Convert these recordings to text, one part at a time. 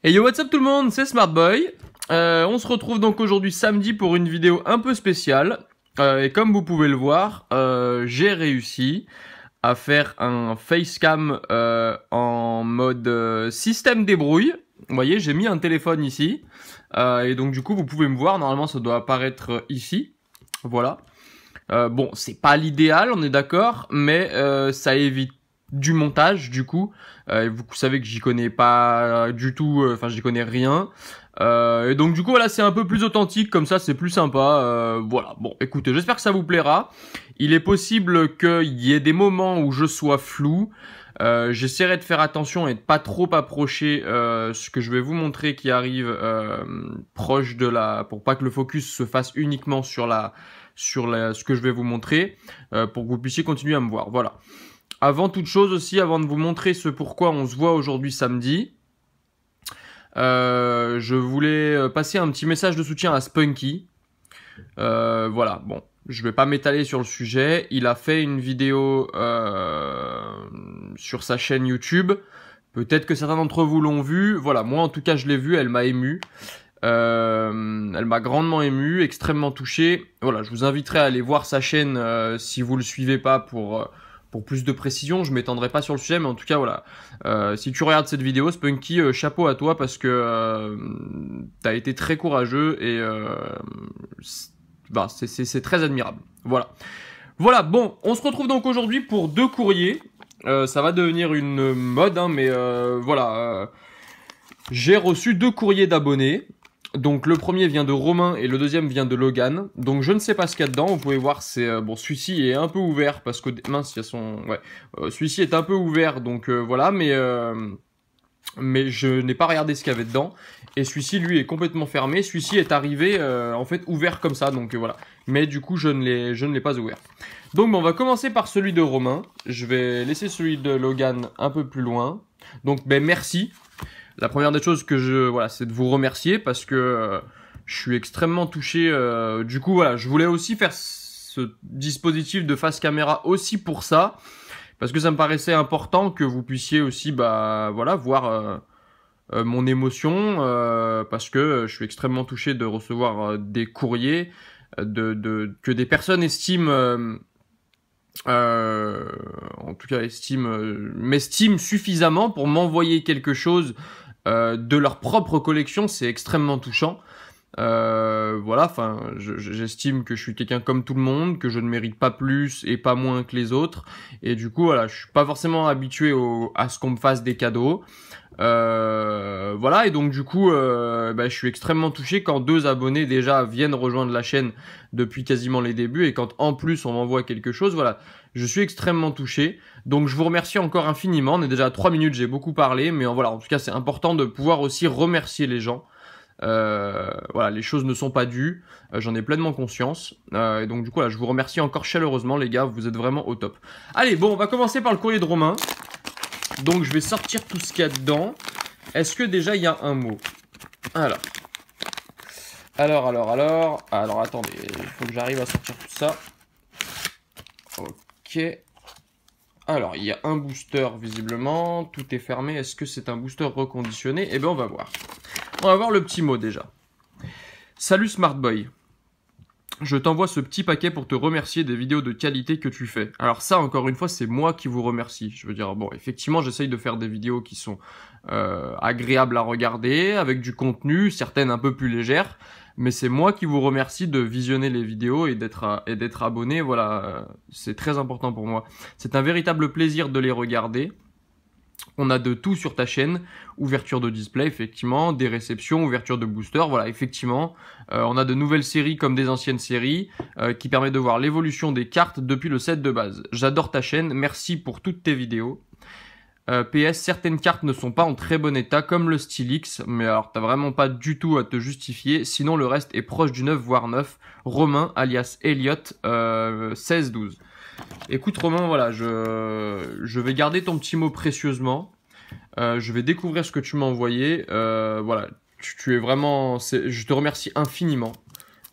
Hey yo, what's up tout le monde, c'est Smartboy. On se retrouve donc aujourd'hui samedi pour une vidéo un peu spéciale. Et comme vous pouvez le voir, j'ai réussi à faire un facecam en mode système débrouille. Vous voyez, j'ai mis un téléphone ici. Et donc du coup, vous pouvez me voir, normalement ça doit apparaître ici. Voilà. Bon, c'est pas l'idéal, on est d'accord, mais ça évite du montage du coup. Vous savez que j'y connais pas du tout, enfin j'y connais rien. Et donc du coup voilà, c'est un peu plus authentique, comme ça c'est plus sympa. Voilà, bon écoutez, j'espère que ça vous plaira. Il est possible qu'il y ait des moments où je sois flou. J'essaierai de faire attention et de pas trop approcher ce que je vais vous montrer qui arrive proche de la, pour pas que le focus se fasse uniquement sur ce que je vais vous montrer, pour que vous puissiez continuer à me voir. Voilà. Avant toute chose aussi, avant de vous montrer ce pourquoi on se voit aujourd'hui samedi, je voulais passer un petit message de soutien à Spunky. Voilà, bon, je vais pas m'étaler sur le sujet. Il a fait une vidéo sur sa chaîne YouTube. Peut-être que certains d'entre vous l'ont vu. Voilà, moi en tout cas je l'ai vue, elle m'a ému. Elle m'a grandement ému, extrêmement touché. Voilà, je vous inviterai à aller voir sa chaîne si vous le suivez pas pour plus de précision. Je m'étendrai pas sur le sujet, mais en tout cas voilà. Si tu regardes cette vidéo, Spunky, chapeau à toi parce que t'as été très courageux et c'est très admirable. Voilà. Voilà. Bon, on se retrouve donc aujourd'hui pour 2 courriers. Ça va devenir une mode, hein, mais voilà. J'ai reçu 2 courriers d'abonnés. Donc le premier vient de Romain et le deuxième vient de Logan. Donc je ne sais pas ce qu'il y a dedans. Vous pouvez voir, c'est bon, celui-ci est un peu ouvert parce que mince, il y a son ouais. Celui-ci est un peu ouvert, donc voilà, mais je n'ai pas regardé ce qu'il y avait dedans. Et celui-ci, lui, est complètement fermé. Celui-ci est arrivé en fait ouvert comme ça, donc voilà. Mais du coup, je ne l'ai pas ouvert. Donc bon, on va commencer par celui de Romain. Je vais laisser celui de Logan un peu plus loin. Donc ben merci. La première des choses que voilà, c'est de vous remercier parce que je suis extrêmement touché. Du coup, voilà, je voulais aussi faire ce dispositif de face caméra aussi pour ça, parce que ça me paraissait important que vous puissiez aussi, bah, voilà, voir mon émotion, parce que je suis extrêmement touché de recevoir des courriers, que des personnes estiment. En tout cas, m'estiment suffisamment pour m'envoyer quelque chose de leur propre collection. C'est extrêmement touchant. Voilà, enfin, j'estime que je suis quelqu'un comme tout le monde, que je ne mérite pas plus et pas moins que les autres. Et du coup, voilà, je suis pas forcément habitué à ce qu'on me fasse des cadeaux. Voilà, et donc du coup, je suis extrêmement touché quand 2 abonnés déjà viennent rejoindre la chaîne depuis quasiment les débuts et quand en plus on m'envoie quelque chose, voilà, je suis extrêmement touché. Donc je vous remercie encore infiniment. On est déjà à 3 minutes, j'ai beaucoup parlé, mais voilà, en tout cas c'est important de pouvoir aussi remercier les gens. Voilà, les choses ne sont pas dues, j'en ai pleinement conscience. Et donc du coup, là, je vous remercie encore chaleureusement, les gars, vous êtes vraiment au top. Allez, bon, on va commencer par le courrier de Romain. Donc je vais sortir tout ce qu'il y a dedans. Est-ce que déjà il y a un mot? Alors, attendez, il faut que j'arrive à sortir tout ça. Ok. Alors, il y a un booster visiblement, tout est fermé. Est-ce que c'est un booster reconditionné? Eh bien, on va voir. On va voir le petit mot déjà. Salut Smartboy. Je t'envoie ce petit paquet pour te remercier des vidéos de qualité que tu fais. Alors ça, encore une fois, c'est moi qui vous remercie. Je veux dire, bon, effectivement, j'essaye de faire des vidéos qui sont agréables à regarder, avec du contenu, certaines un peu plus légères, mais c'est moi qui vous remercie de visionner les vidéos et d'être abonné. Voilà, c'est très important pour moi. C'est un véritable plaisir de les regarder. On a de tout sur ta chaîne, ouverture de display, effectivement, des réceptions, ouverture de booster, voilà, effectivement. On a de nouvelles séries comme des anciennes séries qui permettent de voir l'évolution des cartes depuis le set de base. J'adore ta chaîne, merci pour toutes tes vidéos. PS, certaines cartes ne sont pas en très bon état, comme le Stylix, mais alors t'as vraiment pas du tout à te justifier, sinon le reste est proche du 9 voire 9. Romain, alias Elliot, 16-12. Écoute Romain, voilà, je vais garder ton petit mot précieusement. Je vais découvrir ce que tu m'as envoyé. Voilà, tu es vraiment... je te remercie infiniment.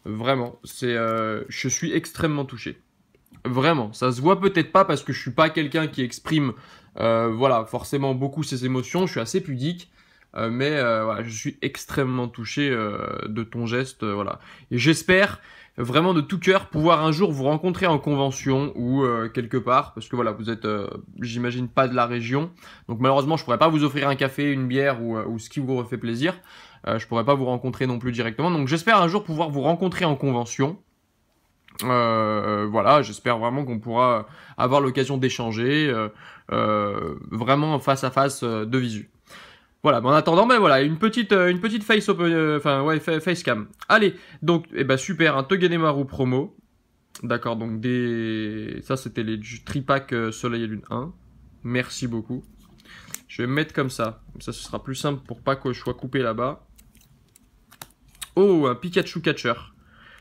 Vraiment, je suis extrêmement touché. Vraiment, ça se voit peut-être pas parce que je suis pas quelqu'un qui exprime voilà, forcément beaucoup ses émotions. Je suis assez pudique. Voilà, je suis extrêmement touché de ton geste, voilà. Et j'espère vraiment de tout cœur pouvoir un jour vous rencontrer en convention ou quelque part, parce que voilà, vous êtes, j'imagine, pas de la région. Donc malheureusement, je pourrais pas vous offrir un café, une bière ou ce qui vous refait plaisir. Je pourrais pas vous rencontrer non plus directement. Donc j'espère un jour pouvoir vous rencontrer en convention. Voilà, j'espère vraiment qu'on pourra avoir l'occasion d'échanger vraiment face à face de visu. Voilà, mais en attendant, ben voilà, une petite face open, facecam. Allez, donc, super, un Togedemaru promo. D'accord, donc ça c'était les tripack Soleil et Lune 1. Merci beaucoup. Je vais me mettre comme ça. Comme ça, ce sera plus simple pour pas que je sois coupé là-bas. Oh, un Pikachu Catcher.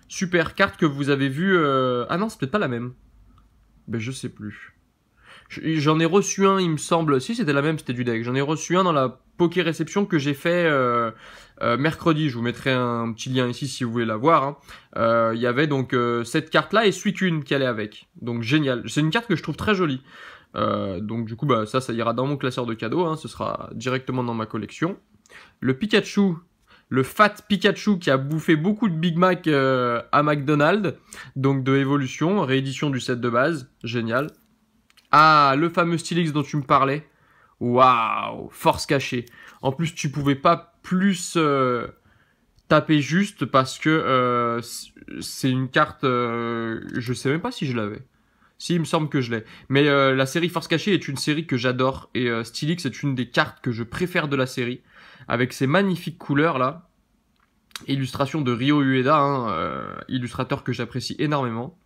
Super carte que vous avez vue. Ah non, c'est peut-être pas la même. Ben, je sais plus. J'en ai reçu un, il me semble. Si, c'était la même, c'était du deck. J'en ai reçu un dans la Poké Réception que j'ai fait mercredi. Je vous mettrai un petit lien ici si vous voulez la voir. Il y avait donc cette carte-là et Suicune qui allait avec. Donc génial. C'est une carte que je trouve très jolie. Donc du coup, bah, ça ira dans mon classeur de cadeaux. Hein. Ce sera directement dans ma collection. Le Pikachu. Le Fat Pikachu qui a bouffé beaucoup de Big Mac à McDonald's. Donc de évolution, réédition du set de base. Génial. Ah, le fameux Steelix dont tu me parlais. Waouh, force cachée. En plus, tu pouvais pas plus taper juste parce que c'est une carte... je sais même pas si je l'avais. Si, il me semble que je l'ai. Mais la série Force cachée est une série que j'adore. Et Steelix est une des cartes que je préfère de la série. Avec ces magnifiques couleurs là. Illustration de Ryo Ueda, hein, illustrateur que j'apprécie énormément.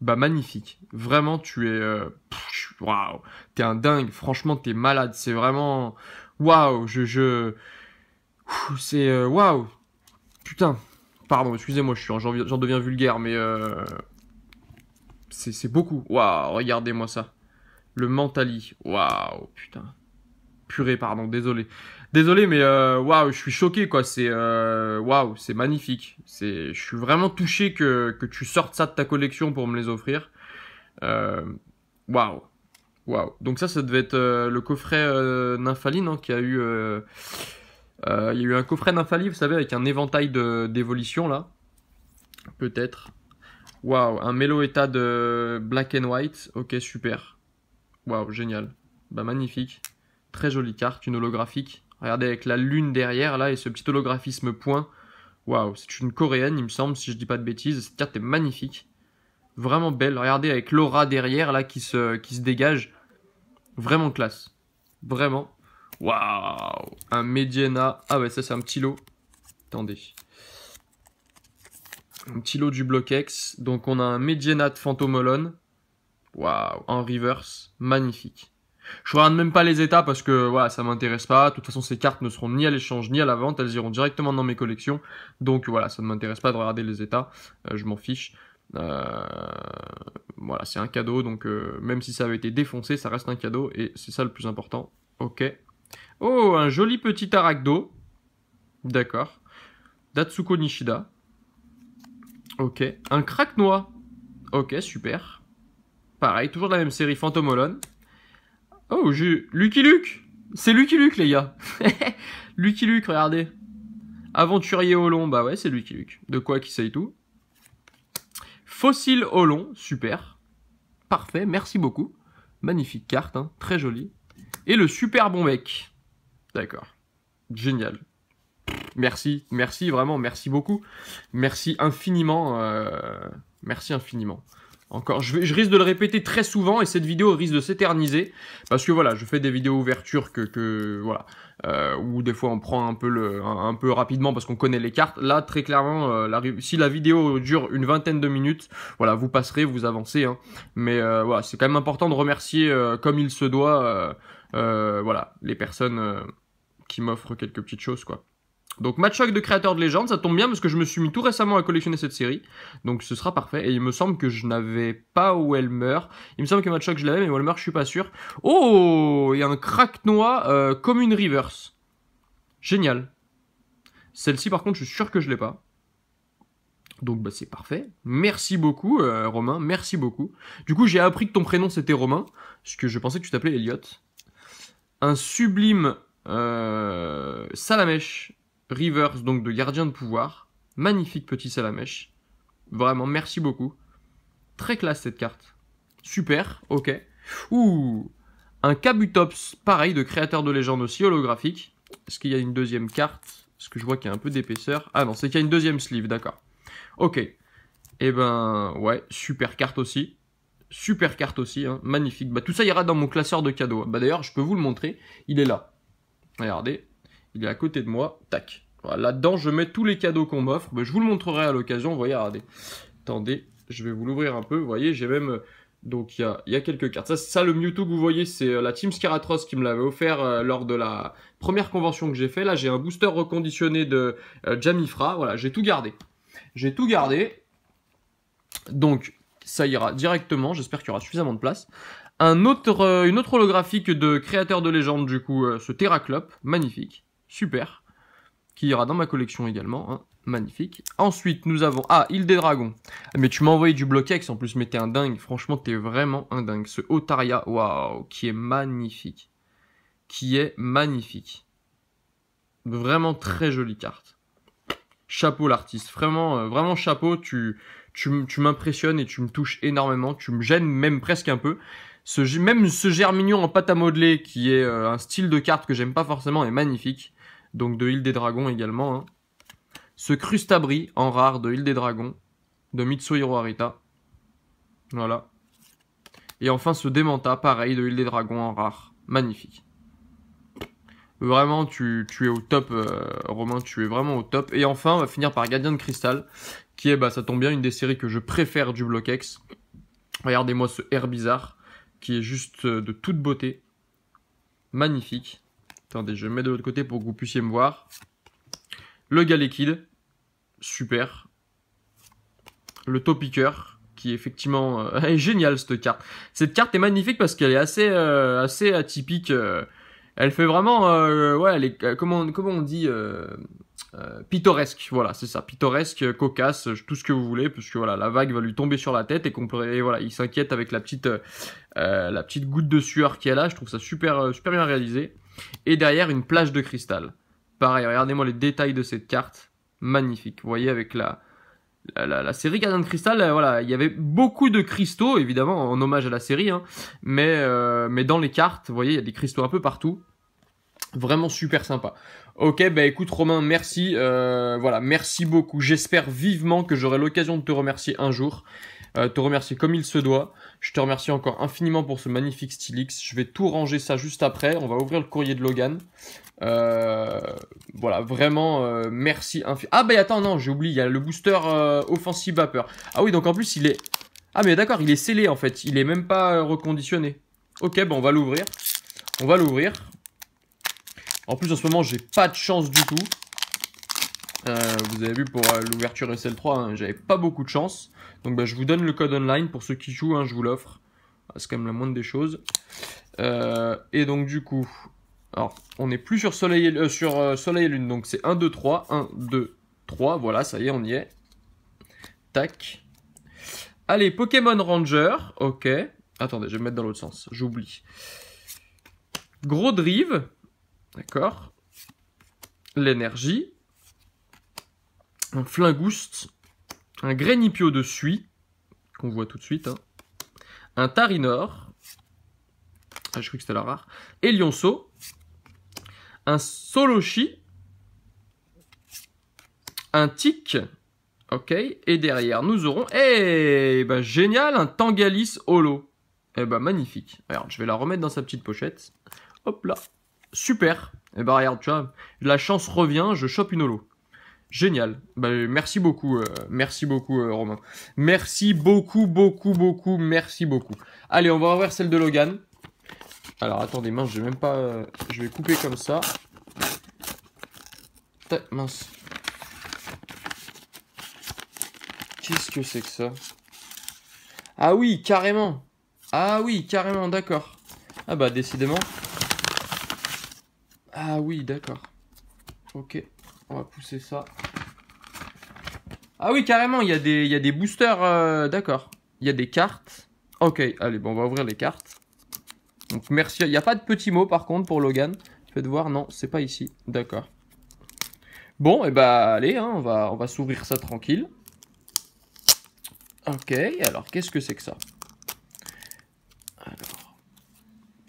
Bah magnifique, vraiment tu es, waouh, t'es un dingue, franchement t'es malade, c'est vraiment, waouh, c'est, waouh, putain, pardon, excusez-moi, j'en deviens vulgaire, mais c'est beaucoup, waouh, regardez-moi ça, le Mentali, waouh, putain, purée, pardon, désolé, mais waouh, je suis choqué quoi, c'est waouh, c'est magnifique, je suis vraiment touché que tu sortes ça de ta collection pour me les offrir. Waouh, waouh. Donc ça devait être le coffret Nymphalie, non, qui a eu il y a eu un coffret Nymphalie, vous savez, avec un éventail d'évolution là, peut-être. Waouh, un Meloetta de Black and White, ok, super. Waouh, génial, bah magnifique. Très jolie carte, une holographique. Regardez avec la lune derrière là et ce petit holographisme point. Waouh, c'est une coréenne il me semble si je dis pas de bêtises. Cette carte est magnifique. Vraiment belle. Regardez avec l'aura derrière là qui se dégage. Vraiment classe. Vraiment. Waouh. Un Mediana. Ah ouais ça c'est un petit lot. Attendez. Un petit lot du bloc X. Donc on a un Mediana de Phantomolon. Waouh. En reverse. Magnifique. Je regarde même pas les états parce que voilà, ça m'intéresse pas. De toute façon, ces cartes ne seront ni à l'échange ni à la vente. Elles iront directement dans mes collections. Donc voilà, ça ne m'intéresse pas de regarder les états. Je m'en fiche. Voilà, c'est un cadeau. Donc même si ça avait été défoncé, ça reste un cadeau. Et c'est ça le plus important. Ok. Oh, un joli petit Arachdo. D'accord. Datsuko Nishida. Ok. Un Cracknois. Ok, super. Pareil, toujours de la même série Phantomolon. Oh, Lucky Luke. C'est Lucky Luke, les gars. Lucky Luke, regardez. Aventurier au long, bah ouais, c'est Lucky Luke. De quoi qui sait tout. Fossile au long, super. Parfait, merci beaucoup. Magnifique carte, hein, très jolie. Et le super bon mec. D'accord. Génial. Merci, vraiment, merci beaucoup. Merci infiniment. Merci infiniment. Encore, je risque de le répéter très souvent et cette vidéo risque de s'éterniser parce que voilà, je fais des vidéos ouverture voilà, où des fois on prend un peu rapidement parce qu'on connaît les cartes. Là, très clairement, si la vidéo dure une vingtaine de minutes, voilà, vous passerez, vous avancez, hein. Mais voilà, c'est quand même important de remercier comme il se doit, voilà, les personnes qui m'offrent quelques petites choses, quoi. Donc Machoke de créateur de légende, ça tombe bien parce que je me suis mis tout récemment à collectionner cette série. Donc ce sera parfait. Et il me semble que je n'avais pas Welmer. Il me semble que Machoke je l'avais, mais Welmer je suis pas sûr. Oh, il y a un Cracknois Commune Reverse. Génial. Celle-ci par contre je suis sûr que je l'ai pas. Donc bah c'est parfait. Merci beaucoup Romain, merci beaucoup. Du coup j'ai appris que ton prénom c'était Romain. Parce que je pensais que tu t'appelais Elliot. Un sublime... Salamèche Reverse, donc de gardien de pouvoir. Magnifique petit Salamèche. Vraiment, merci beaucoup. Très classe cette carte. Super, ok. Ouh, un Kabutops, pareil, de créateur de légende aussi, holographique. Est-ce qu'il y a une deuxième carte? Parce que je vois qu'il y a un peu d'épaisseur. Ah non, c'est qu'il y a une deuxième sleeve, d'accord. Ok. Et ben, ouais, super carte aussi. Super carte aussi, hein. Magnifique. Bah, tout ça ira dans mon classeur de cadeaux. Bah, d'ailleurs, je peux vous le montrer. Il est là. Regardez. Il est à côté de moi. Tac. Voilà, là-dedans, je mets tous les cadeaux qu'on m'offre. Bah, je vous le montrerai à l'occasion. Vous voyez, regardez. Attendez, je vais vous l'ouvrir un peu. Vous voyez, j'ai même... donc, il y a quelques cartes. Ça, le Mewtwo que vous voyez, c'est la Team Scaratros qui me l'avait offert lors de la première convention que j'ai fait. Là, j'ai un booster reconditionné de Jamifra. Voilà, j'ai tout gardé. J'ai tout gardé. Donc, ça ira directement. J'espère qu'il y aura suffisamment de place. Une autre holographique de créateur de légende, du coup, ce Terraclope. Magnifique. Super. Qui ira dans ma collection également. Hein. Magnifique. Ensuite, nous avons... Ah, Île des Dragons. Mais tu m'as envoyé du Bloquex en plus, mais t'es un dingue. Franchement, t'es vraiment un dingue. Ce Otaria, waouh, qui est magnifique. Qui est magnifique. Vraiment très jolie carte. Chapeau l'artiste. Vraiment, vraiment chapeau. Tu m'impressionnes et tu me touches énormément. Tu me gênes même presque un peu. Même ce Germignon en pâte à modeler, qui est un style de carte que j'aime pas forcément, est magnifique. Donc de Île des Dragons également. Hein. Ce Crustabri en rare de Île des Dragons, de Mitsuhiro Arita. Voilà. Et enfin ce Demanta, pareil, de Île des Dragons en rare. Magnifique. Vraiment, tu es au top, Romain, tu es vraiment au top. Et enfin, on va finir par Gardien de Cristal, qui est, bah ça tombe bien, une des séries que je préfère du Bloquex. Regardez-moi ce Herbizarre, qui est juste de toute beauté. Magnifique. Attendez, je le mets de l'autre côté pour que vous puissiez me voir. Le Galekid. Super. Le Topiqueur, qui est effectivement est génial cette carte. Cette carte est magnifique parce qu'elle est assez atypique. Elle fait vraiment, ouais, elle est, comment on dit, pittoresque. Voilà, c'est ça, pittoresque, cocasse, tout ce que vous voulez, parce que voilà, la vague va lui tomber sur la tête et voilà, il s'inquiète avec la petite goutte de sueur qu'il y a là. Je trouve ça super bien réalisé. Et derrière une plage de cristal. Pareil, regardez-moi les détails de cette carte. Magnifique. Vous voyez avec la série Gardien de Cristal, voilà, il y avait beaucoup de cristaux, évidemment, en hommage à la série, hein, mais dans les cartes, vous voyez, il y a des cristaux un peu partout. Vraiment super sympa. Ok, bah écoute Romain, merci, voilà, merci beaucoup. J'espère vivement que j'aurai l'occasion de te remercier un jour, te remercier comme il se doit. Je te remercie encore infiniment pour ce magnifique Stylix. Je vais tout ranger ça juste après. On va ouvrir le courrier de Logan. Voilà, vraiment, merci infiniment. Ah bah attends, non, j'ai oublié, il y a le booster Offensive Vapeur. Ah oui, donc en plus il est... Ah mais d'accord, il est scellé en fait, il est même pas reconditionné. Ok, bon, on va l'ouvrir. On va l'ouvrir. En plus, en ce moment, j'ai pas de chance du tout. Vous avez vu pour l'ouverture SL3, hein, j'avais pas beaucoup de chance. Donc bah, je vous donne le code online pour ceux qui jouent, hein, je vous l'offre. C'est quand même la moindre des choses. Et donc du coup, alors on n'est plus sur Soleil et Lune, donc c'est 1, 2, 3, 1, 2, 3, voilà, ça y est, on y est. Tac. Allez, Pokémon Ranger, ok. Attendez, je vais me mettre dans l'autre sens, j'oublie. Gros Drive, d'accord. L'énergie. Un Flingouste. Un Grenipio de Suie, qu'on voit tout de suite. Hein. Un Tarinor. Ah, je crois que c'était la rare. Et Lionceau. Un Soloshi. Un Tic. Ok. Et derrière, nous aurons... Eh ben, génial, un Tangalis Holo. Eh ben, magnifique. Regarde, je vais la remettre dans sa petite pochette. Hop là. Super. Eh ben, regarde, tu vois, la chance revient, je chope une Holo. Génial. Bah, merci beaucoup Romain. Merci beaucoup, merci beaucoup. Allez, on va ouvrir celle de Logan. Alors, attendez, mince, j'ai même pas... je vais couper comme ça. Mince. Qu'est-ce que c'est que ça? Ah oui, carrément. Ah oui, carrément, d'accord. Ah bah, décidément. Ah oui, d'accord. Ok. On va pousser ça. Ah oui, carrément, il y a des boosters, d'accord. Il y a des cartes. Ok, allez, bon, on va ouvrir les cartes. Donc, merci. Il n'y a pas de petits mots, par contre, pour Logan. Faites voir, non, c'est pas ici. D'accord. Bon, et bah allez, hein, on va s'ouvrir ça tranquille. Ok, alors qu'est-ce que c'est que ça? Alors,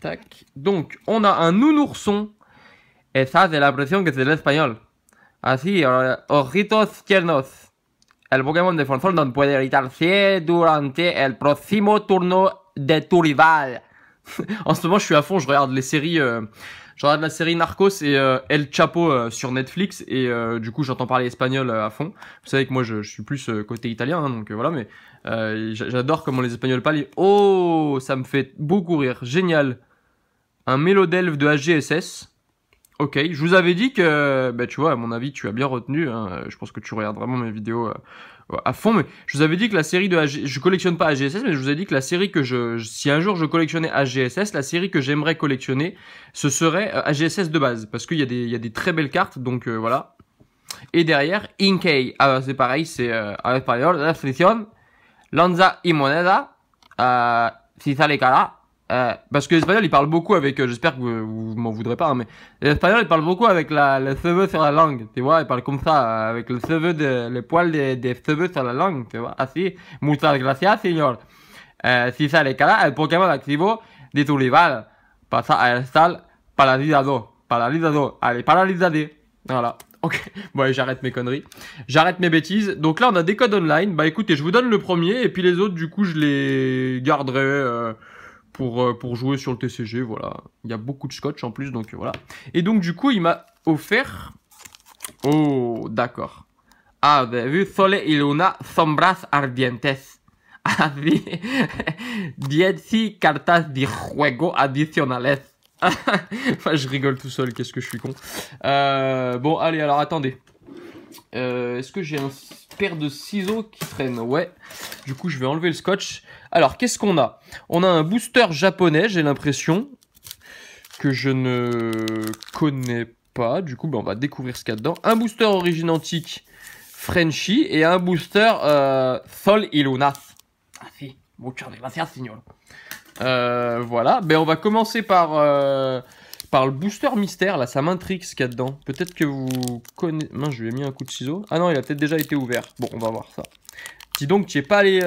tac. Donc, on a un nounourson. Et ça, c'est l'impression que c'est l'espagnol. Así, ojitos tiernos. El Pokémon de Fonfondon puede irritarse durante el próximo turno de tu rival. En ce moment, je suis à fond, je regarde les séries. Je regarde la série Narcos et El Chapo sur Netflix. Et du coup, j'entends parler espagnol à fond. Vous savez que moi, je suis plus côté italien, hein, donc voilà, mais j'adore comment les Espagnols parlent. Oh, ça me fait beaucoup rire. Génial. Un Mélodelve de HGSS. Ok, je vous avais dit que, bah, tu vois, à mon avis, tu as bien retenu. Hein, je pense que tu regardes vraiment mes vidéos à fond. Mais je vous avais dit que la série de je collectionne pas HGSS, mais je vous ai dit que la série que si un jour je collectionnais HGSS, la série que j'aimerais collectionner, ce serait HGSS de base, parce qu'il y a des très belles cartes. Donc voilà. Et derrière, Inkey. Ah, c'est pareil, c'est en espagnol, la description, Lanza y Moneda, si sale cara. Parce que l'espagnol il parle beaucoup avec, j'espère que vous m'en voudrez pas, hein, mais l'espagnol il parle beaucoup avec les cheveux sur la langue, tu vois, il parle comme ça, avec les poils des cheveux sur la langue, tu vois, así, muchas gracias, señor. Si sale cara, el Pokémon activo de tu rival pasa a estar paralizado, allez, paralizadé, voilà. Ok, bon allez, j'arrête mes conneries, j'arrête mes bêtises. Donc là on a des codes online, bah écoutez, je vous donne le premier, et puis les autres du coup je les garderai pour jouer sur le TCG, voilà. Il y a beaucoup de scotch en plus, donc voilà. Et donc, du coup, il m'a offert... Oh, d'accord. Ah, vous avez vu, Sole y Luna, sombras ardientes. Así, 10 cartas de juego adicionales. Enfin, je rigole tout seul, qu'est-ce que je suis con. Bon, allez, alors, attendez. Est-ce que j'ai un paire de ciseaux qui traîne? Ouais. Du coup, je vais enlever le scotch. Alors, qu'est-ce qu'on a? On a un booster japonais, j'ai l'impression, que je ne connais pas. Du coup, ben, on va découvrir ce qu'il y a dedans. Un booster origine antique Frenchy et un booster Sol y Luna. Ah si, muchas gracias, señor. Voilà. Ben, on va commencer par le booster mystère. Là, ça m'intrigue ce qu'il y a dedans. Peut-être que vous connaissez... Mince, je lui ai mis un coup de ciseau. Ah non, il a peut-être déjà été ouvert. Bon, on va voir ça. Dis donc, tu es pas allé,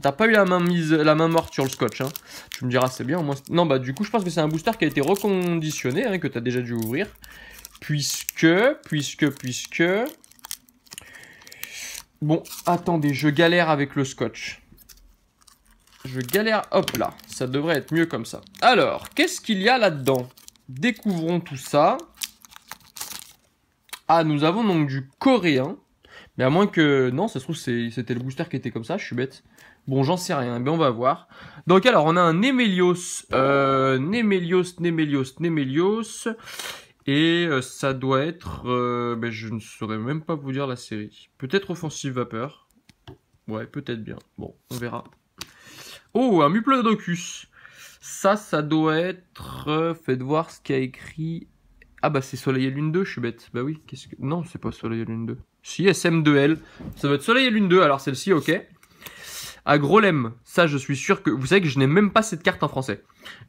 t'as pas eu la main morte sur le scotch, hein. Tu me diras, c'est bien. Moi, non, bah du coup, je pense que c'est un booster qui a été reconditionné, hein, que tu as déjà dû ouvrir, puisque. Bon, attendez, je galère avec le scotch. Je galère, hop là, ça devrait être mieux comme ça. Alors, qu'est-ce qu'il y a là-dedans? Découvrons tout ça. Ah, nous avons donc du coréen. Mais à moins que... Non, ça se trouve, c'était le booster qui était comme ça, je suis bête. Bon, j'en sais rien, mais on va voir. Donc alors, on a un Nemelios. Nemelios. Et ça doit être... ben, je ne saurais même pas vous dire la série. Peut-être Offensive Vapeur. Ouais, peut-être bien. Bon, on verra. Oh, un Muplodocus. Ça doit être... faites voir ce qu'il y a écrit... Ah bah c'est Soleil et Lune 2, je suis bête. Bah oui, qu'est-ce que... Non, c'est pas Soleil et Lune 2. Si, SM2L. Ça doit être Soleil et Lune 2, alors celle-ci, ok. Agrolem, ça je suis sûr que... Vous savez que je n'ai même pas cette carte en français.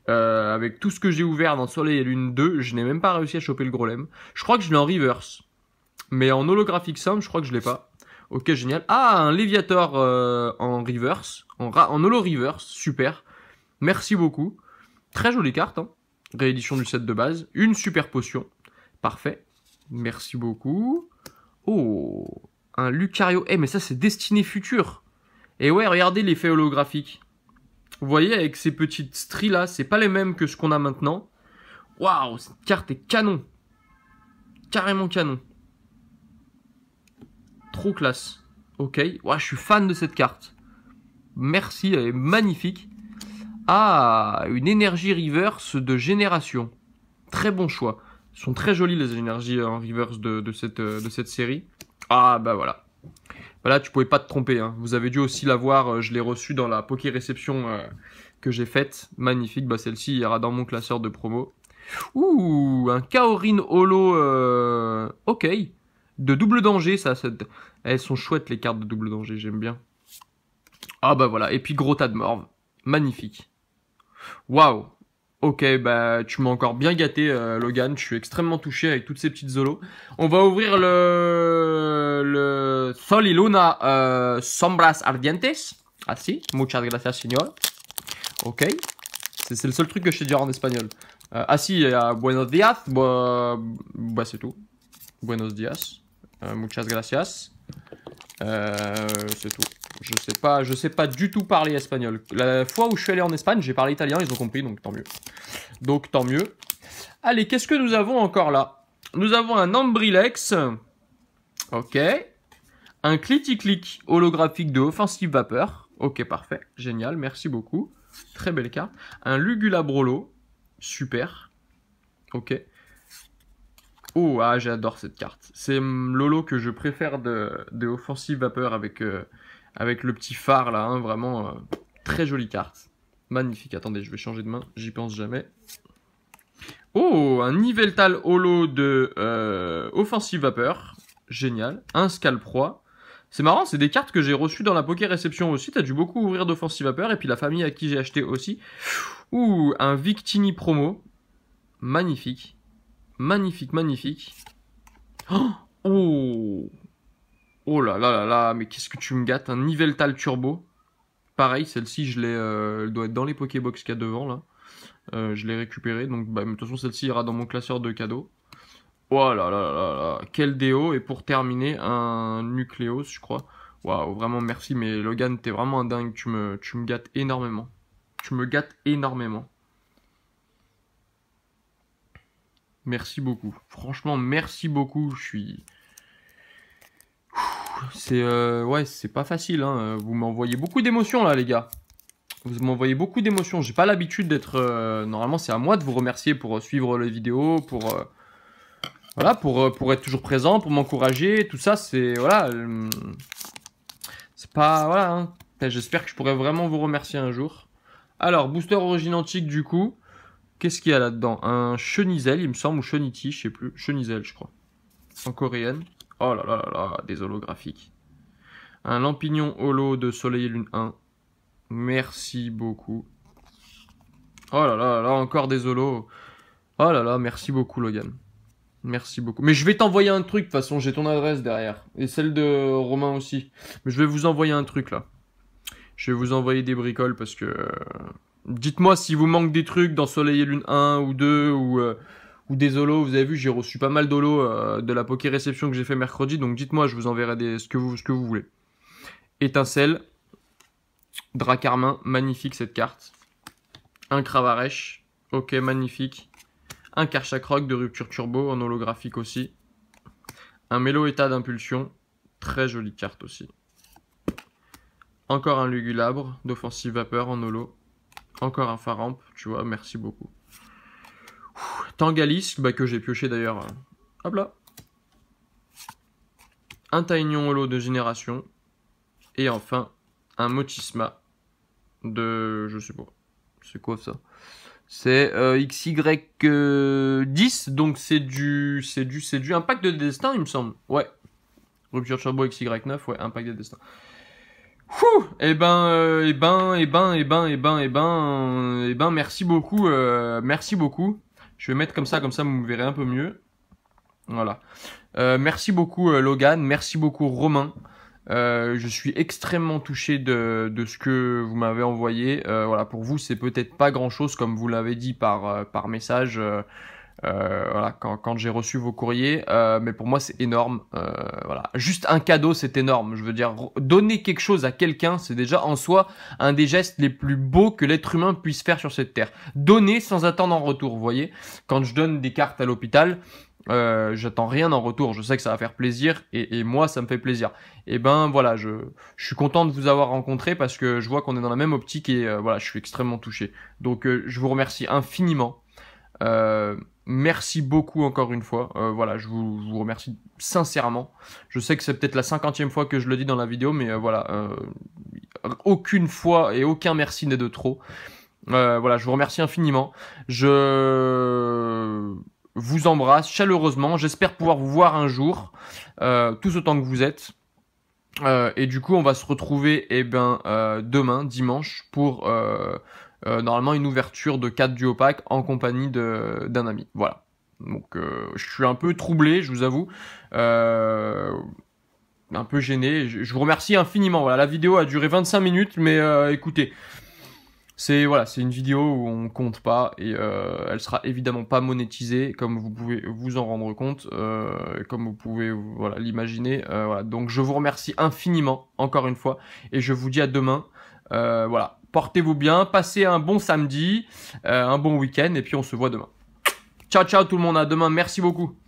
Avec tout ce que j'ai ouvert dans Soleil et Lune 2, je n'ai même pas réussi à choper le Grolem. Je crois que je l'ai en reverse. Mais en holographique simple, je crois que je l'ai pas. Ok, génial. Ah, un Léviator en reverse. En holo reverse, super. Merci beaucoup. Très jolie carte, hein. Réédition du set de base. Une super potion. Parfait. Merci beaucoup. Oh, un Lucario. Eh, mais ça, c'est Destinée Future. Et ouais, regardez l'effet holographique. Vous voyez, avec ces petites stries là, c'est pas les mêmes que ce qu'on a maintenant. Waouh, cette carte est canon. Carrément canon. Trop classe. Ok. Ouais, je suis fan de cette carte. Merci, elle est magnifique. Ah, une énergie reverse de génération. Très bon choix. Elles sont très jolies les énergies en reverse de cette série. Ah bah voilà. Voilà, tu pouvais pas te tromper, hein. Vous avez dû aussi la voir, je l'ai reçue dans la Poké Réception que j'ai faite. Magnifique, bah celle-ci ira dans mon classeur de promo. Ouh, un Kaorin Holo, ok. De double danger, ça. Elles sont chouettes les cartes de double danger, j'aime bien. Ah bah voilà, et puis gros tas de morve. Magnifique. Waouh. Ok, bah tu m'as encore bien gâté, Logan. Je suis extrêmement touché avec toutes ces petites zolos. On va ouvrir le Sol y Luna Sombras Ardientes. Ah si, muchas gracias, señor. Ok, c'est le seul truc que je sais dire en espagnol. Ah si, il y a Buenos días. Bah c'est tout. Buenos días. Muchas gracias. C'est tout. Je sais pas du tout parler espagnol. La fois où je suis allé en Espagne, j'ai parlé italien, ils ont compris, donc tant mieux. Donc tant mieux. Allez, qu'est-ce que nous avons encore là? Nous avons un Ambrilex. Ok. Un Clitti-Click holographique de Offensive Vapeur. Ok, parfait. Génial, merci beaucoup. Très belle carte. Un Lugulabrolo. Super. Ok. Oh, ah, j'adore cette carte. C'est Lolo que je préfère de Offensive Vapeur avec, avec le petit phare là. Hein, vraiment, très jolie carte. Magnifique. Attendez, je vais changer de main. J'y pense jamais. Oh, un Niveltal Holo de Offensive Vapeur. Génial. Un Scalproie. C'est marrant, c'est des cartes que j'ai reçues dans la Poké Réception aussi. T'as dû beaucoup ouvrir d'Offensive Vapeur. Et puis la famille à qui j'ai acheté aussi. Ouh, un Victini promo. Magnifique. Magnifique, magnifique. Oh, oh là là là là, mais qu'est-ce que tu me gâtes. Un Niveltal Turbo. Pareil, celle-ci, je l'ai, elle doit être dans les Pokébox qu'il y a devant, là. Je l'ai récupérée, donc bah, de toute façon, celle-ci ira dans mon classeur de cadeaux. Oh là là là là, quel déo. Et pour terminer, un Nucléos, je crois. Waouh, vraiment merci, mais Logan, t'es vraiment un dingue. Tu me gâtes énormément. Tu me gâtes énormément. Merci beaucoup. Franchement, merci beaucoup. Je suis... C'est ouais, c'est pas facile. Hein. Vous m'envoyez beaucoup d'émotions là, les gars. Vous m'envoyez beaucoup d'émotions. J'ai pas l'habitude d'être... Normalement, c'est à moi de vous remercier pour suivre les vidéos, pour... voilà, pour être toujours présent, pour m'encourager. Tout ça, c'est... Voilà. C'est pas... Voilà. Hein. J'espère que je pourrai vraiment vous remercier un jour. Alors, booster origine antique, du coup. Qu'est-ce qu'il y a là-dedans? Un Chenizel, il me semble, ou Cheniti, je sais plus. Chenizel, je crois. En coréenne. Oh là là là là, des holographiques. Un Lampignon holo de Soleil et Lune 1. Merci beaucoup. Oh là là là, encore des holos. Oh là là, merci beaucoup, Logan. Merci beaucoup. Mais je vais t'envoyer un truc, de toute façon, j'ai ton adresse derrière. Et celle de Romain aussi. Mais je vais vous envoyer un truc, là. Je vais vous envoyer des bricoles, parce que... dites-moi si vous manque des trucs dans Soleil et Lune 1 ou 2 ou des holos. Vous avez vu, j'ai reçu pas mal d'holos de la Poké Réception que j'ai fait mercredi. Donc dites-moi, je vous enverrai ce que vous voulez. Étincelle. Dracarmin, magnifique cette carte. Un Cravarèche. Ok, magnifique. Un Karchakroc de Rupture Turbo en holographique aussi. Un Mélo État d'Impulsion. Très jolie carte aussi. Encore un Lugulabre d'Offensive Vapeur en holo. Encore un Faramp, tu vois, merci beaucoup. Tangalisk, bah, que j'ai pioché d'ailleurs. Hop là. Un Taignon holo de Génération. Et enfin, un Motisma de... je sais pas. C'est quoi ça? C'est XY10, donc c'est du Impact de Destin, il me semble. Ouais. Rupture Turbo XY9, ouais, Impact de Destin. Eh ben, merci beaucoup, merci beaucoup. Je vais mettre comme ça vous me verrez un peu mieux. Voilà. Merci beaucoup, Logan. Merci beaucoup, Romain. Je suis extrêmement touché de ce que vous m'avez envoyé. Voilà, pour vous, c'est peut-être pas grand-chose, comme vous l'avez dit par message. Voilà, quand j'ai reçu vos courriers, mais pour moi c'est énorme. Voilà, juste un cadeau, c'est énorme. Je veux dire, donner quelque chose à quelqu'un, c'est déjà en soi un des gestes les plus beaux que l'être humain puisse faire sur cette terre. Donner sans attendre en retour. Vous voyez, quand je donne des cartes à l'hôpital, j'attends rien en retour. Je sais que ça va faire plaisir et moi ça me fait plaisir. Et ben voilà, je suis content de vous avoir rencontré parce que je vois qu'on est dans la même optique et voilà, je suis extrêmement touché. Donc je vous remercie infiniment. Merci beaucoup encore une fois. Voilà, je vous remercie sincèrement. Je sais que c'est peut-être la 50e fois que je le dis dans la vidéo, mais voilà, aucune fois et aucun merci n'est de trop. Voilà, je vous remercie infiniment. Je vous embrasse chaleureusement. J'espère pouvoir vous voir un jour, tous autant que vous êtes. Et du coup, on va se retrouver demain, dimanche, pour normalement une ouverture de 4 duo pack en compagnie d'un ami. Voilà. Donc je suis un peu troublé, je vous avoue. Un peu gêné. Je vous remercie infiniment. Voilà, la vidéo a duré 25 minutes, mais écoutez, c'est une vidéo où on compte pas et elle sera évidemment pas monétisée, comme vous pouvez vous en rendre compte, comme vous pouvez voilà l'imaginer. Voilà. Donc je vous remercie infiniment encore une fois et je vous dis à demain. Voilà, portez-vous bien, passez un bon samedi, un bon week-end et puis on se voit demain. Ciao ciao tout le monde, à demain, merci beaucoup.